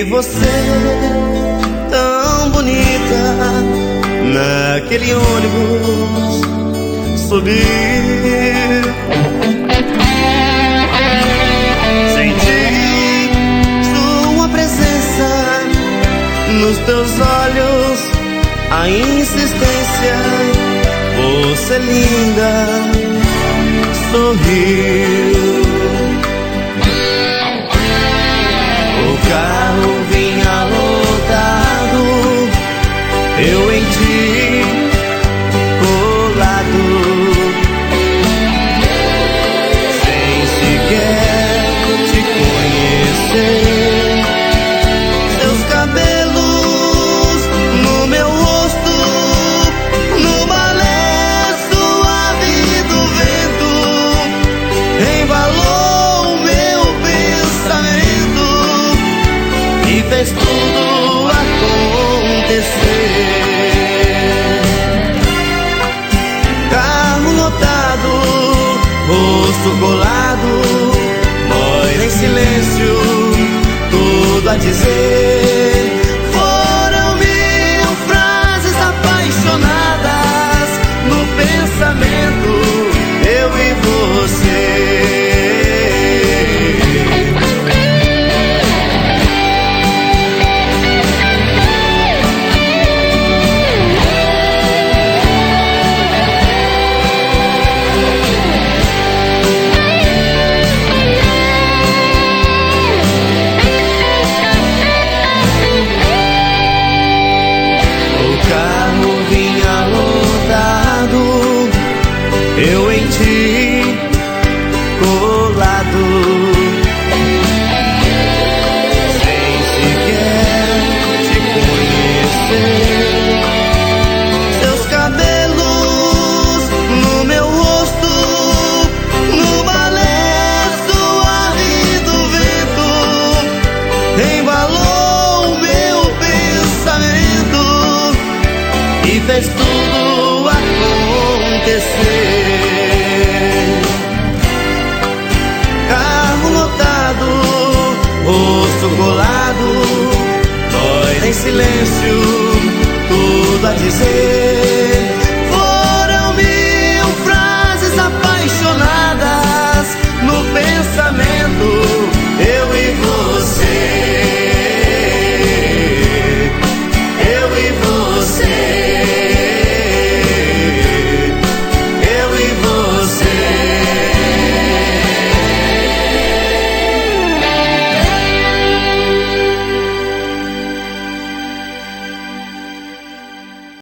você tão bonita naquele ônibus subir. Senti sua presença nos teus olhos, a insistência. Você linda sorriu. O carro vinha lotado, eu em ti colado, sem sequer te conhecer. Seus cabelos no meu rosto, no balé suave do vento, embalou o meu pensamento e fez tudo acontecer. Carro lotado, rosto colado, nós em silêncio, tudo a dizer. Foram 1000 frases apaixonadas no pensamento, eu e você. Eu em ti colado, sem sequer te conhecer. Seus cabelos no meu rosto, no balé suave do vento, embalou o meu pensamento e fez tudo acontecer. Carro lotado, rosto colado, nós em silêncio, tudo a dizer.